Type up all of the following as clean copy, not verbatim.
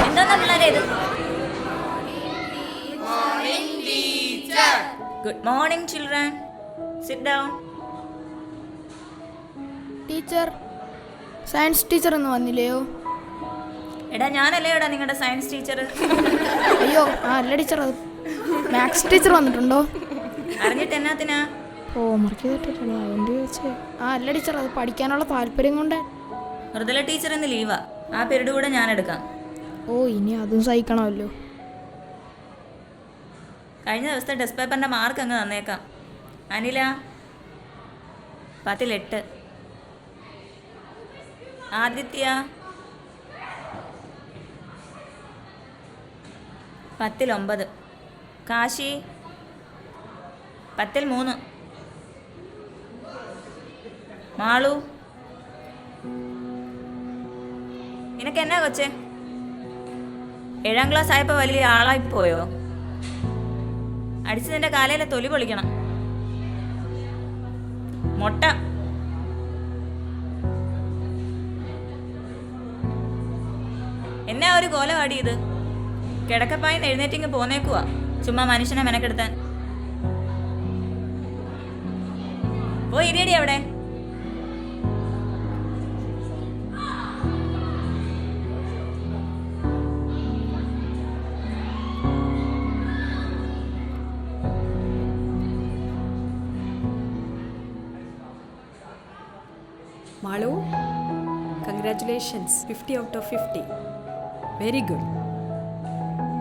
എന്താ പിള്ളേരെ ഇത്? Good morning, children. Sit down. Teacher, science teacher ഒന്നും വന്നില്ലയോ? എടാ ഞാനല്ലേ എടാ നിങ്ങളുടെ സയൻസ് ടീച്ചർ. അയ്യോ അല്ല ടീച്ചർ, അത് മാത്സ് ടീച്ചർ വന്നിട്ടുണ്ടോ? അറിഞ്ഞിട്ട് എന്നാത്തിനാ? ഹോംവർക്ക് ചെയ്തിട്ടില്ല, അതുകൊണ്ട് ചോദിച്ചേ. അല്ല ടീച്ചർ, അത് പഠിക്കാനുള്ള താല്പര്യം കൊണ്ട്. മൃദുല ടീച്ചർ ഇന്ന് ലീവാ. ആ പീരീഡ് കൂടെ ഞാൻ എടുക്കാം. ഇനി അതും സഹിക്കണമല്ലോ. കഴിഞ്ഞ ദിവസത്തെ ടെസ്റ്റ് പേപ്പറിൻ്റെ മാർക്ക് അങ്ങ് തന്നേക്കാം. അനില 10ൽ 8, ആദിത്യ 10ൽ 9, കാശി 10ൽ 3, മാളു നിനക്ക് എന്നാ കൊച്ചേ 7ാം ക്ലാസ് ആയപ്പോൾ വലിയ ആളായിപ്പോയോ? അടിച്ച് നിന്റെ കാലയിലെ തൊലി പൊളിക്കണം. മൊട്ട എന്നാ ഒരു കോലവാടി ഇത്? കിടക്കപ്പായിന്ന് എഴുന്നേറ്റിങ് പോന്നേക്കുവാ ചുമ്മാ മനുഷ്യനെ മെനക്കെടുത്താൻ. പോയി ഇരിയടി അവിടെ. Malu, congratulations, 50 out of 50. Very good.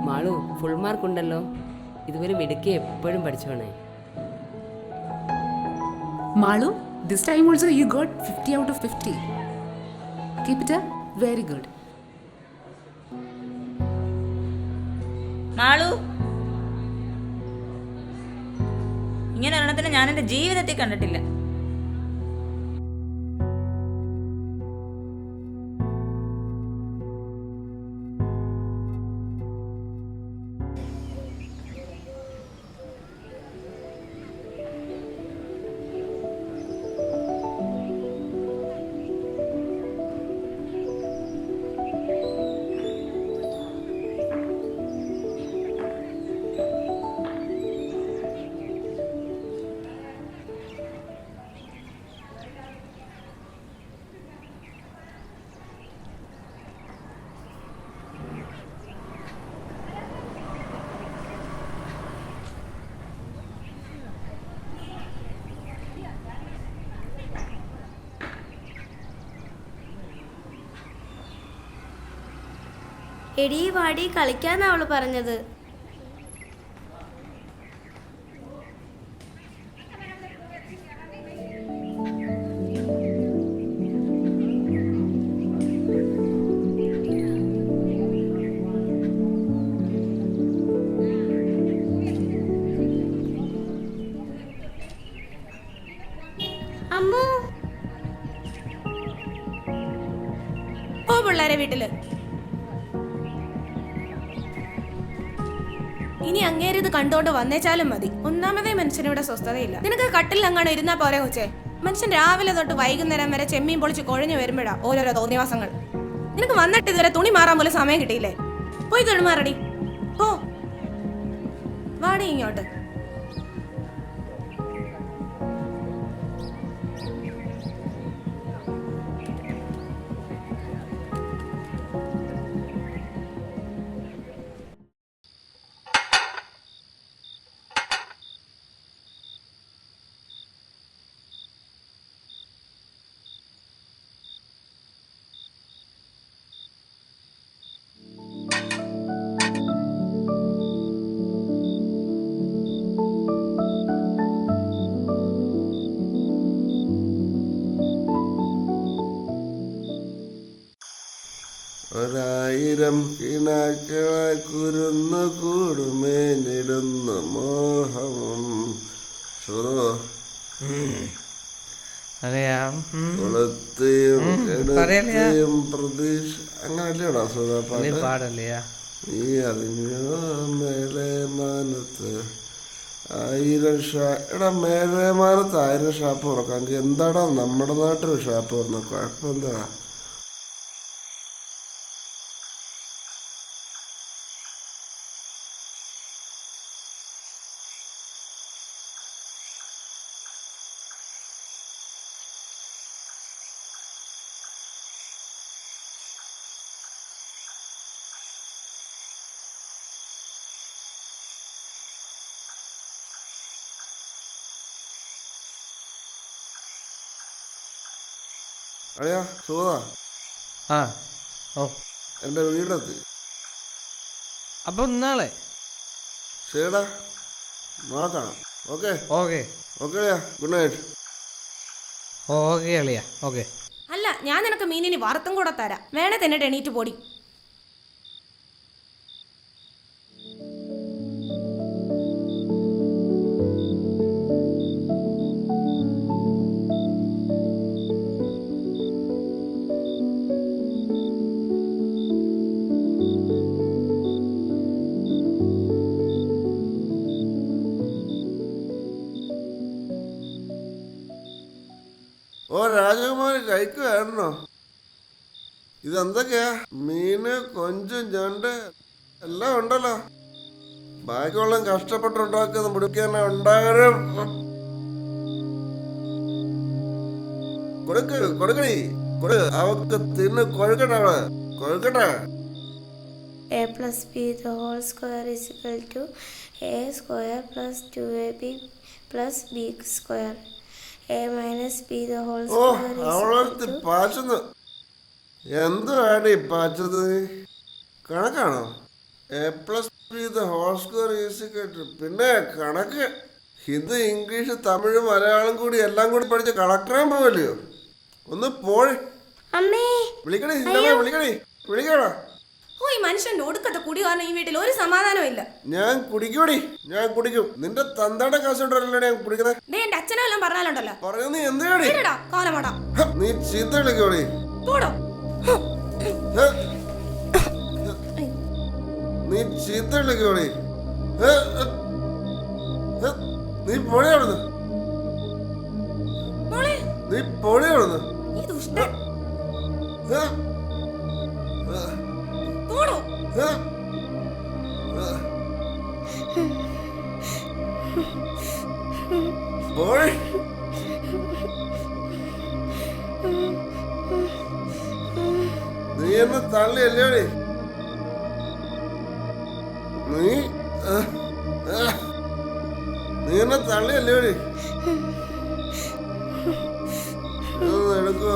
Malu full mark ഉണ്ടല്ലോ. ഇതുവരെ മിടുക്കി എപ്പോഴും പഠിച്ചോണേ. Malu, this time also you got 50 out of 50. Keep it up. Very good. Malu ഇങ്ങനെ ഒരെണ്ണത്തിന് ഞാൻ എൻ്റെ ജീവിതത്തിൽ കണ്ടിട്ടില്ല. എടീ വാടി കളിക്കാന്നാ അവള് പറഞ്ഞത്. അമ്മോ ഓ പിള്ളേരെ വീട്ടില് ഇനി അങ്ങേര് ഇത് കണ്ടോണ്ട് വന്നേച്ചാലും മതി. ഒന്നാമതേ മനുഷ്യനിവിടെ സ്വസ്ഥതയില്ല. നിനക്ക് കട്ടിൽ അങ്ങാണ് ഇരുന്നാ പോരെ കൊച്ചേ? മനുഷ്യൻ രാവിലെ തൊട്ട് വൈകുന്നേരം വരെ ചെമ്മീൻ പൊളിച്ച് കുഴഞ്ഞു വരുമ്പോഴാ ഓരോരോ തോന്നിവാസങ്ങൾ. നിനക്ക് വന്നിട്ട് ഇതുവരെ തുണി മാറാൻ പോലും സമയം കിട്ടിയില്ലേ? പോയി തൊഴിമാറടി. പോ വാടി ഇങ്ങോട്ട്. ഒരായിരം കിണാക്കളായി കുരുന്നു കൂടുമേനിടുന്നു മോഹവും അതെയാ കൊളുത്തിയും പറയല്ലയാ. എടുത്തിയും പ്രതീക്ഷ അങ്ങനല്ലേടാ നീ സുധാപാട്ട്? പാടല്ലയാ. നീ അറിഞ്ഞോ മേലെ മാനത്ത് 1000 എടാ മേലെ മാനത്ത് 1000 ഷാപ്പ് തുറക്കാമെങ്കിൽ എന്താടാ നമ്മുടെ നാട്ടിൽ ഷാപ്പ് തുറന്ന കുഴപ്പം എന്താ? അയ്യാ സുഖ ആ ഓ എൻ്റെ വീടെത്തി. അപ്പം നാളെ ശരിടാ നോക്കാം. Okay okay okay good night. Okay അളിയാ ഓക്കെ. അല്ല, ഞാൻ നിനക്ക് മീനിന് വറുത്തും കൂടെ തരാം. വേണേ തന്നെ എണീറ്റ് പൊടി. ഓ രാജകുമാരി കഴിക്കുമായിരുന്നോ? ഇതെന്തൊക്കെയാ? മീന്, കൊഞ്ചും, ഞണ്ട് എല്ലാം ഉണ്ടല്ലോ. ബാക്കിയുള്ള കഷ്ടപ്പെട്ടുണ്ടാക്കുന്ന മുടിക്കാനെ ഉണ്ടാകരും. കൊടുക്കണി അവക്ക് തിന്ന് കൊഴുക്കട്ടെ കൊഴുക്കട്ടെ. a plus b the whole square is equal to a square plus 2ab plus b square. a minus b the whole oh square is അവളടുത്ത് equal to പാച്ചുന്നു. എന്തുവാടി പാച്ചത്? കണക്കാണോ? A plus B the whole square is equal to പിന്നെ കണക്ക്. Hindi, English, Tamil, Malayalam കൂടി എല്ലാം കൂടി പഠിച്ച് കളക്ടറാൻ പോവല്ലയോ? ഒന്ന് പോഴി. അമ്മേ. വിളിക്കണേ വിളിക്കണോ? ഓ, ഈ മനുഷ്യന്റെ ഒടുക്കത്തെ കുടി കാരണം ഈ വീട്ടിൽ ഒരു സമാധാനവും ഇല്ല. ഞാൻ കുടിക്കും. നിന്റെ തന്തയുടെ കാശോണ്ടല്ലേ ഞാൻ കുടിക്കുന്നത്? ദേ, എന്റെ അച്ഛനും എല്ലാം പറഞ്ഞാലുണ്ടല്ലോ. പറഞ്ഞു നീ എന്തിനാടി? കോലമാടാ നീ ചീത്ത വിളിക്കോടി. പോടോ. നീ ചീത്ത വിളിക്കോടി. നീ പൊടി അവിടുന്ന്. നീ പൊടി അവിടുന്ന്. ഈ ദുഷ്ടൻ. പോടോ. പോടി. നീ എന്നെ തള്ളിയല്ലേടി? നീ എന്നെ തള്ളിയല്ലേടി? എടുക്കോ?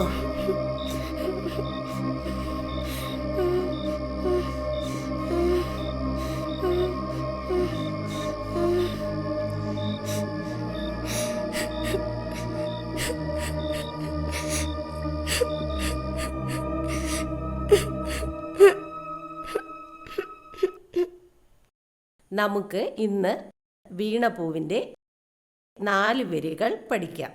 നമുക്ക് ഇന്ന് വീണപൂവിൻ്റെ 4 വരികൾ പഠിക്കാം.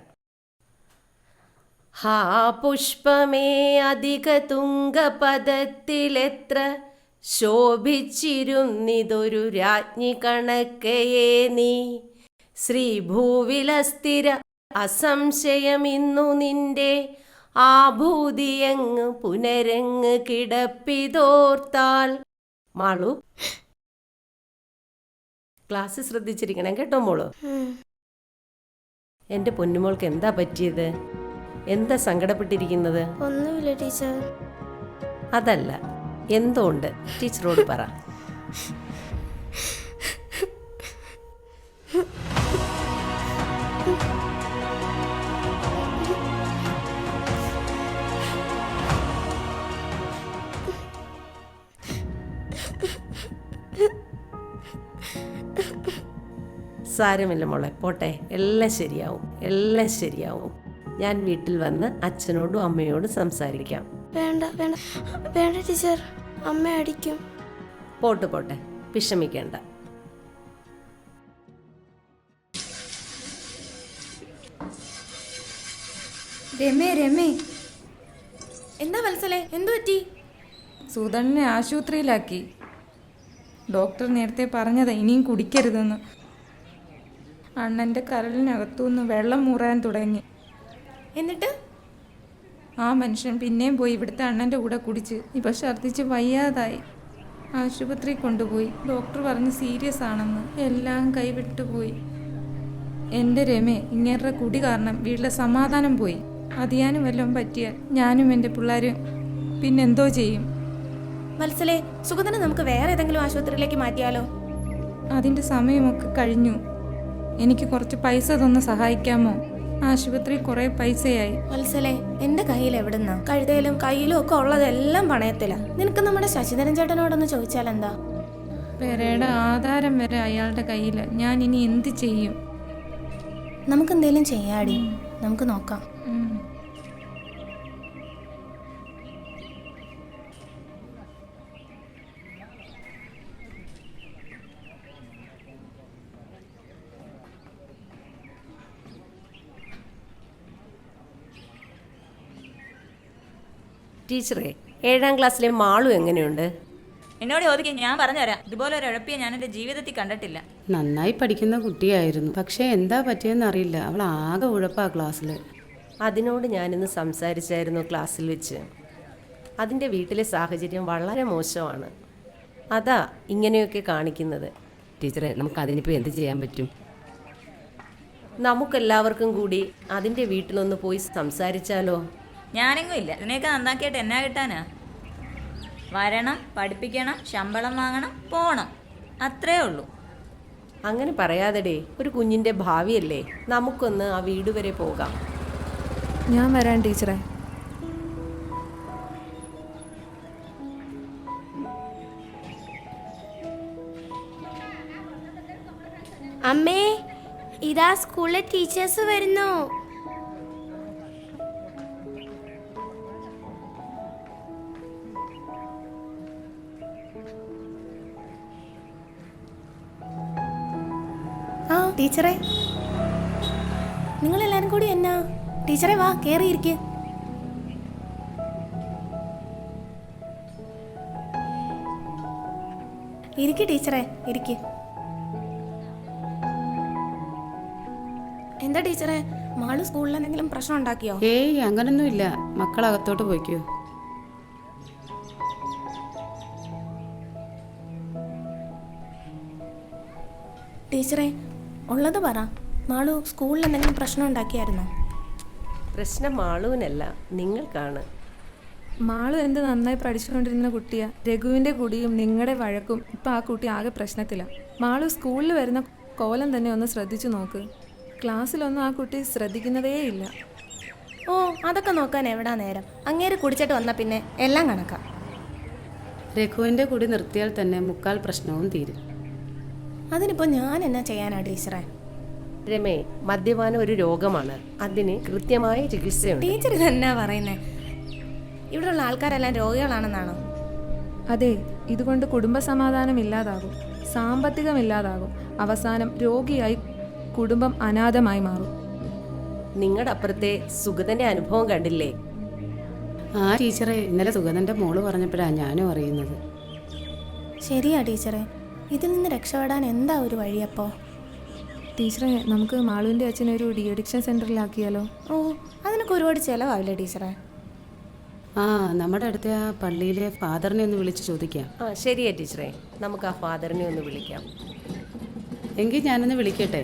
ഹാ പുഷ്പമേ അധിക തുംഗപദത്തിലെത്ര ശോഭിച്ചിരുന്നിതൊരു രാജ്ഞി കണക്കയെ നീ. ശ്രീഭൂവിലസ്ഥിര അസംശയമിന്നു നിന്റെ ആഭൂതിയങ്ങ് പുനരങ്ങ് കിടപ്പിതോർത്താൽ. മാളു, ക്ലാസ് ശ്രദ്ധിച്ചിരിക്കണം കേട്ടോ മോള്. എൻ്റെ പൊന്നുമോൾക്ക് എന്താ പറ്റിയത്? എന്താ സങ്കടപ്പെട്ടിരിക്കുന്നത്? ഒന്നുമില്ല ടീച്ചർ. അതല്ല, എന്തോ ഉണ്ട്. ടീച്ചറോട് പറ. സാരമില്ല മോളെ, പോട്ടെ, എല്ലാം ശരിയാവും. ഞാൻ വീട്ടിൽ വന്ന് അച്ഛനോടും അമ്മയോടും സംസാരിക്കാം. വേണ്ട ടീച്ചർ, അമ്മ അടിക്കും. പോട്ടെ, വിഷമിക്കേണ്ട. രമേ രമേ, എന്താ വത്സലേ, എന്തു പറ്റി? സുധനെ ആശുപത്രിയിലാക്കി. ഡോക്ടർ നേരത്തെ പറഞ്ഞതാ ഇനിയും കുടിക്കരുതെന്ന്. അണ്ണൻ്റെ കരളിനകത്തുനിന്ന് വെള്ളം മൂറാൻ തുടങ്ങി. എന്നിട്ട് ആ മനുഷ്യൻ പിന്നെയും പോയി ഇവിടുത്തെ അണ്ണൻ്റെ കൂടെ കുടിച്ച് ഇപ്പം ഛർദ്ദിച്ച് വയ്യാതായി. ആശുപത്രി കൊണ്ടുപോയി. ഡോക്ടർ പറഞ്ഞ് സീരിയസ് ആണെന്ന്. എല്ലാം കൈവിട്ടുപോയി. എൻ്റെ രമേ, ഇങ്ങേരുടെ കുടി കാരണം വീട്ടിലെ സമാധാനം പോയി. അതിയാനും വല്ലതും പറ്റിയാൽ ഞാനും എൻ്റെ പിള്ളേരും പിന്നെന്തോ ചെയ്യും? വത്സലേ, സുഗതനെ നമുക്ക് വേറെ ഏതെങ്കിലും ആശുപത്രിയിലേക്ക് മാറ്റിയാലോ? അതിൻ്റെ സമയമൊക്കെ കഴിഞ്ഞു. എനിക്ക് കുറച്ച് പൈസ തന്ന് സഹായിക്കാമോ? ആശുപത്രി കുറേ പൈസയായി. വത്സലേ, എന്റെ കയ്യിൽ എവിടുന്നാ? കഴുതയിലും കയ്യിലും ഒക്കെ ഉള്ളതെല്ലാം പണയത്തില. നിനക്ക് നമ്മുടെ ശശിധരൻ ചേട്ടനോടൊന്ന് ചോദിച്ചാൽ എന്താ? പെരയുടെ ആധാരം വരെ അയാളുടെ കയ്യിൽ. ഞാൻ ഇനി എന്ത് ചെയ്യും? നമുക്കെന്തേലും ചെയ്യാടി, നമുക്ക് നോക്കാം. ടീച്ചറെ, 7ാം ക്ലാസ്സിലെ മാളു എങ്ങനെയുണ്ട്? എന്നോട് ചോദിക്കും, ഞാൻ പറഞ്ഞുതരാം. ഇതുപോലെ ഒരു ഉഴപ്പിയെ ഞാൻ എൻ്റെ ജീവിതത്തിൽ കണ്ടിട്ടില്ല. നന്നായി പഠിക്കുന്ന കുട്ടിയായിരുന്നു, പക്ഷേ എന്താ പറ്റിയെന്ന് അറിയില്ല. അവൾ ആകെ ഉഴപ്പാ ക്ലാസ്സിൽ. അതിനോട് ഞാനിന്ന് സംസാരിച്ചായിരുന്നു ക്ലാസ്സിൽ വെച്ച്. അതിൻ്റെ വീട്ടിലെ സാഹചര്യം വളരെ മോശമാണ്. അതാ ഇങ്ങനെയൊക്കെ കാണിക്കുന്നത്. ടീച്ചറെ, നമുക്ക് അതിനിപ്പോൾ എന്ത് ചെയ്യാൻ പറ്റും? നമുക്കെല്ലാവർക്കും കൂടി അതിൻ്റെ വീട്ടിലൊന്ന് പോയി സംസാരിച്ചാലോ? ഞാനെങ്ങും ഇല്ല. ഇതിനെയൊക്കെ നന്നാക്കിയിട്ട് എന്നാ കിട്ടാനാ? വരണം, പഠിപ്പിക്കണം, ശമ്പളം വാങ്ങണം, പോണം, അത്രേ ഉള്ളൂ. അങ്ങനെ പറയാതെടേ, ഒരു കുഞ്ഞിൻ്റെ ഭാവിയല്ലേ. നമുക്കൊന്ന് ആ വീട് വരെ പോകാം. ഞാൻ വരാൻ ടീച്ചറെ. അമ്മേ, ഇതാ സ്കൂളിലെ ടീച്ചേഴ്സ് വരുന്നു. ആ ടീച്ചറെ, നിങ്ങളെല്ലാരും കൂടി എന്നാ? ടീച്ചറെ വാ, കേറിയിരിക്ക്. ഇരിക്ക് ടീച്ചറെ, ഇരിക്ക്. എന്താ ടീച്ചറെ, മാളു സ്കൂളിൽ എന്തെങ്കിലും പ്രശ്നം ഉണ്ടാക്കിയോ? ഏയ്, അങ്ങനൊന്നുമില്ല. മക്കളകത്തോട്ട് പോയിക്കോ. ടീച്ചറെ, ഉള്ളത് പറ. മാളു സ്കൂളിൽ എന്തെങ്കിലും പ്രശ്നം ഉണ്ടാക്കിയായിരുന്നോ? പ്രശ്നം മാളുവിനല്ല, നിങ്ങൾക്കാണ്. മാളു എന്ത് നന്നായി പഠിച്ചുകൊണ്ടിരുന്ന കുട്ടിയാ. രഘുവിൻ്റെ കുടിയും നിങ്ങളുടെ വഴക്കും ഇപ്പം ആ കുട്ടി ആകെ പ്രശ്നത്തിലാണ്. മാളു സ്കൂളിൽ വരുന്ന കോലം തന്നെ ഒന്ന് ശ്രദ്ധിച്ചു നോക്ക്. ക്ലാസ്സിലൊന്നും ആ കുട്ടി ശ്രദ്ധിക്കുന്നതേ ഇല്ല. ഓ, അതൊക്കെ നോക്കാൻ എവിടാ നേരം? അങ്ങേര് കുടിച്ചിട്ട് വന്നാൽ പിന്നെ എല്ലാം കണക്കാം. രഘുവിൻ്റെ കുടി നിർത്തിയാൽ തന്നെ മുക്കാൽ പ്രശ്നവും തീരും. അതിനിപ്പോൾ ഞാൻ എന്നാ ചെയ്യാനാ ടീച്ചറെ? രമേ, മദ്യപാനം ഒരു രോഗമാണ്. അതിന് കൃത്യമായ ചികിത്സയുണ്ട്. ടീച്ചർ ഇതെന്നാ പറയുന്നേ? ഇവിടെയുള്ള ആൾക്കാരെല്ലാം രോഗികളാണെന്നാണോ? അതെ, ഇതുകൊണ്ട് കുടുംബസമാധാനം ഇല്ലാതാകും, സാമ്പത്തികമില്ലാതാകും, അവസാനം രോഗിയായി കുടുംബം അനാഥമായി മാറും. നിങ്ങളുടെ അപ്പുറത്തെ സുഗതന്റെ അനുഭവം കണ്ടില്ലേ? ആ ടീച്ചറെ, ഇന്നലെ സുഗതൻ്റെ മോള് പറഞ്ഞപ്പോഴാണ് ഞാനും അറിയുന്നത്. ശരിയാ ടീച്ചറെ, ഇതിൽ നിന്ന് രക്ഷപ്പെടാൻ എന്താ ഒരു വഴിയപ്പോ? ടീച്ചറെ, നമുക്ക് മാളുവിൻ്റെ അച്ഛനെ ഒരു ഡി അഡിക്ഷൻ സെൻറ്ററിലാക്കിയാലോ? ഓ, അതിനൊക്കെ ഒരുപാട് ചിലവാവില്ലേ ടീച്ചറെ? ആ, നമ്മുടെ അടുത്ത ആ പള്ളിയിലെ ഫാദറിനെ ഒന്ന് വിളിച്ച് ചോദിക്കാം. ആ ശരിയാ ടീച്ചറെ, നമുക്ക് ആ ഫാദറിനെ ഒന്ന് വിളിക്കാം. എങ്കിൽ ഞാനൊന്ന് വിളിക്കട്ടെ.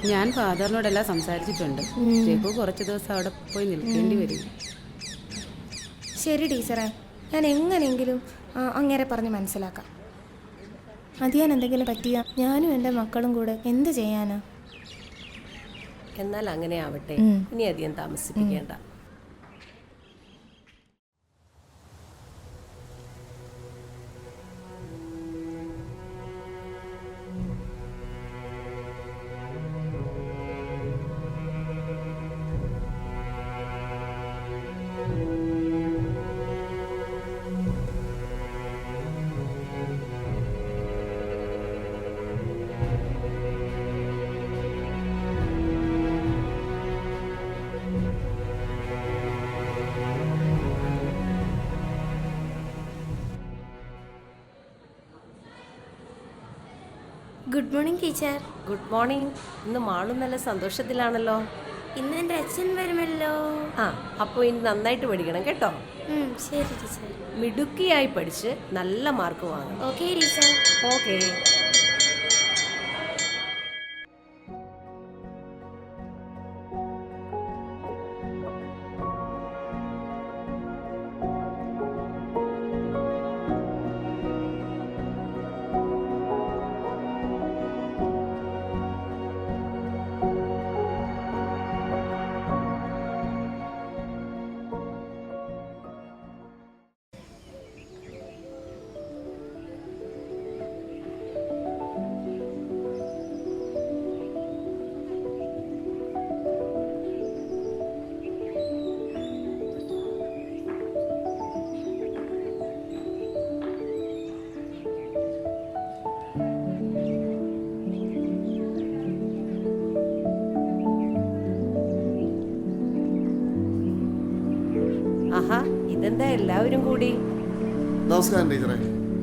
ഞാൻ ഫാദറിനോടെല്ലാം സംസാരിച്ചിട്ടുണ്ട്. രഘു കുറച്ച് ദിവസം അവിടെ പോയി നിൽക്കേണ്ടി വരും. ശരി ടീച്ചറെ, ഞാൻ എങ്ങനെയെങ്കിലും അങ്ങേരെ പറഞ്ഞ് മനസ്സിലാക്കാം. അതിയാൻ എന്തെങ്കിലും പറ്റിയാ ഞാനും എൻ്റെ മക്കളും കൂടെ എന്ത് ചെയ്യാനാ? എന്നാൽ അങ്ങനെ ആവട്ടെ, ഇനി അധികം താമസിപ്പിക്കേണ്ട. Good morning teacher. Good morning. ഇന്ന് മാളു നല്ല സന്തോഷത്തിലാണല്ലോ. ഇന്ന് എൻ്റെ അച്ഛൻ വരുമല്ലോ. ആ, അപ്പോൾ ഇനി നന്നായിട്ട് പഠിക്കണം കേട്ടോ. ശരി ടീച്ചർ. മിടുക്കിയായി പഠിച്ച് നല്ല മാർക്ക് വാങ്ങണം. Okay teacher. ഓക്കെ. ആഹാ, ഇതെന്താ എല്ലാവരും കൂടി? നമസ്കാരം ടീച്ചറെ.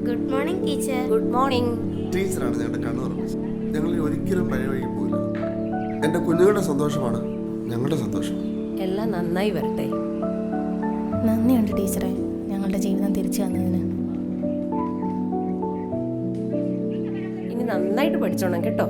Good morning teacher. Good morning. ടീച്ചറാണ് ഞങ്ങളുടെ കണ്ണു തുറപ്പിച്ചത്. ഞങ്ങൾ ഒരിക്കലും പഴയ വഴിക്ക് പോയില്ല. എൻ്റെ കുഞ്ഞുങ്ങളുടെ സന്തോഷമാണ് ഞങ്ങളുടെ സന്തോഷം. എല്ലാം നന്നായി വരട്ടെ. നന്ദിയുണ്ട് ടീച്ചറെ, ഞങ്ങളുടെ ജീവിതം തിരിച്ചു വന്നതിന്. ഇനി നന്നായിട്ട് പഠിച്ചോണം കേട്ടോ.